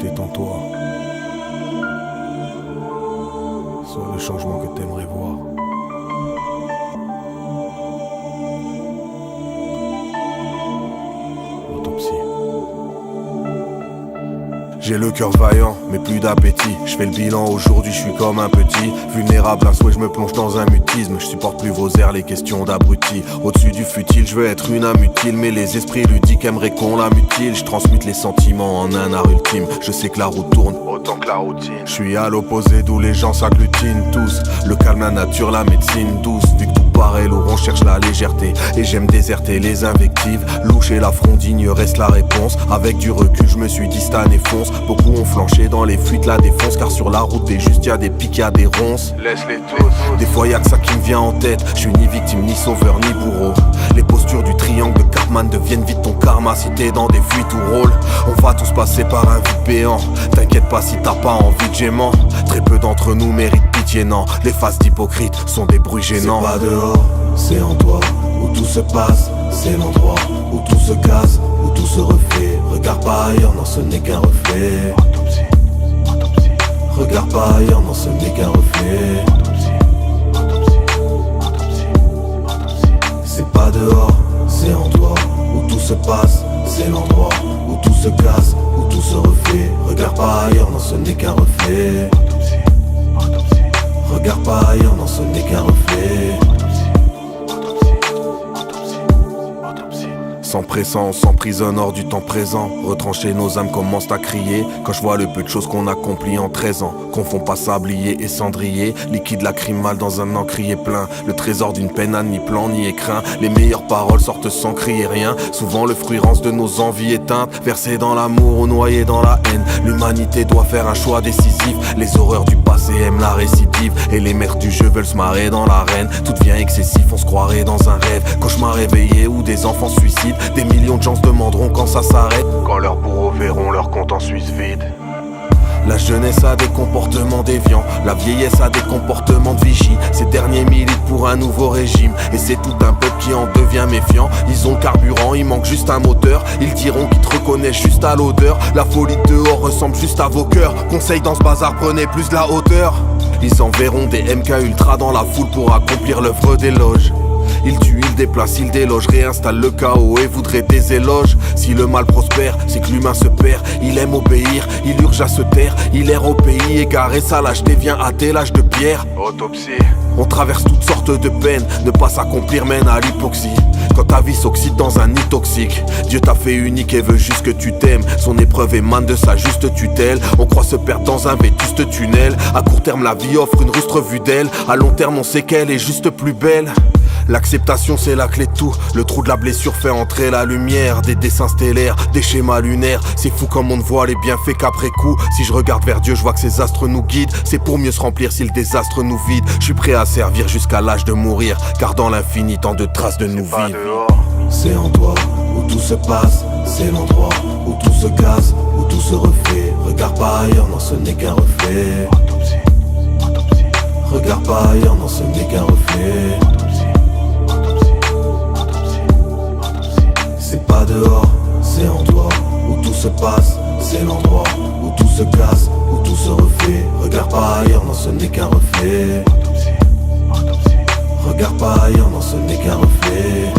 Détends-toi. Sois le changement que t'aimerais voir. Autopsie. J'ai le cœur vaillant, mais plus d'appétit. Je fais le bilan aujourd'hui, je suis comme un petit. Vulnérable, un souhait, je me plonge dans un mutisme. Je supporte plus vos airs, les questions d'abrutis. Au-dessus du futile, je veux être une âme utile. Mais les esprits ludiques aimeraient qu'on la mutile. Je transmute les sentiments en un art ultime. Je sais que la route tourne autant que la routine. Je suis à l'opposé d'où les gens s'agglutinent tous. Le calme, la nature, la médecine douce. Vu que tout paraît lourd, on cherche la légèreté. Et j'aime déserter les invectives. Loucher la frondigne reste la réponse. Avec du recul, je me suis dit Stan et fonce. Beaucoup ont flanché dans les fuites, la défonce. Car sur la route des justes, y'a des pics, y'a des ronces. Laisse-les tous. Des fois y'a que ça qui me vient en tête. Je suis ni victime, ni sauveur, ni bourreau. Les postures du triangle de Cartman deviennent vite ton karma. Si t'es dans des fuites ou rôles, on va tous passer par un vide béant. T'inquiète pas si t'as pas envie de gémant. Très peu d'entre nous méritent pitié, non. Les faces d'hypocrites sont des bruits gênants. C'est pas dehors, c'est en toi, où tout se passe. C'est l'endroit où tout se casse, où tout se refait. Regarde pas ailleurs, non ce n'est qu'un reflet. Autopsie. Autopsie. Regarde pas ailleurs, non ce n'est qu'un reflet. Autopsie. Autopsie. Autopsie. Autopsie. C'est pas dehors, c'est en toi, où tout se passe. C'est l'endroit où tout se casse, où tout se refait. Regarde pas ailleurs, non ce n'est qu'un reflet. Autopsie. Autopsie. Regarde pas ailleurs, non ce n'est qu'un reflet. Sans pressant, on s'emprisonne hors du temps présent. Retrancher nos âmes commencent à crier. Quand je vois le peu de choses qu'on accomplit en 13 ans. Confond pas sablier et cendrier. Liquide la crime mal dans un encrier plein. Le trésor d'une peine à ni plan ni écrin. Les meilleures paroles sortent sans crier rien. Souvent le fruit rance de nos envies éteintes. Versé dans l'amour ou noyé dans la haine. L'humanité doit faire un choix décisif. Les horreurs du passé aiment la récidive. Et les mères du jeu veulent se marrer dans l'arène. Tout devient excessif, on se croirait dans un rêve. Cauchemar réveillé ou des enfants suicides. Des millions de gens se demanderont quand ça s'arrête. Quand leurs bourreaux verront leur compte en Suisse vide. La jeunesse a des comportements déviants. La vieillesse a des comportements de vigie. Ces derniers militent pour un nouveau régime. Et c'est tout un peuple qui en devient méfiant. Ils ont le carburant, il manque juste un moteur. Ils diront qu'ils te reconnaissent juste à l'odeur. La folie de dehors ressemble juste à vos cœurs. Conseil dans ce bazar, prenez plus de la hauteur. Ils enverront des MK ultra dans la foule pour accomplir l'œuvre d'éloge. Il tue, il déplace, il déloge, réinstalle le chaos et voudrait des éloges. Si le mal prospère, c'est que l'humain se perd. Il aime obéir, il urge à se taire. Il erre au pays égaré, sa lâcheté vient hâter l'âge de pierre. Autopsie. On traverse toutes sortes de peines, ne pas s'accomplir mène à l'hypoxie. Quand ta vie s'oxyde dans un nid toxique, Dieu t'a fait unique et veut juste que tu t'aimes. Son épreuve émane de sa juste tutelle. On croit se perdre dans un vétuste tunnel. À court terme la vie offre une rustre vue d'elle. À long terme on sait qu'elle est juste plus belle. L'acceptation c'est la clé de tout. Le trou de la blessure fait entrer la lumière. Des dessins stellaires, des schémas lunaires. C'est fou comme on ne voit les bienfaits qu'après coup. Si je regarde vers Dieu, je vois que ses astres nous guident. C'est pour mieux se remplir si le désastre nous vide. Je suis prêt à servir jusqu'à l'âge de mourir. Car dans l'infini tant de traces de nous Pas vivent. dehors. C'est en toi, où tout se passe. C'est l'endroit où tout se casse, où tout se refait. Regarde pas ailleurs, non ce n'est qu'un reflet. Autopsie. Autopsie. Regarde pas ailleurs, non ce n'est qu'un reflet. Autopsie. Autopsie. Autopsie. Autopsie. C'est pas dehors, c'est en toi, où tout se passe. C'est l'endroit où tout se casse, où tout se refait. Regarde pas ailleurs, non ce n'est qu'un reflet. Autopsie. Autopsie. Regarde pas ailleurs, non ce n'est qu'un reflet.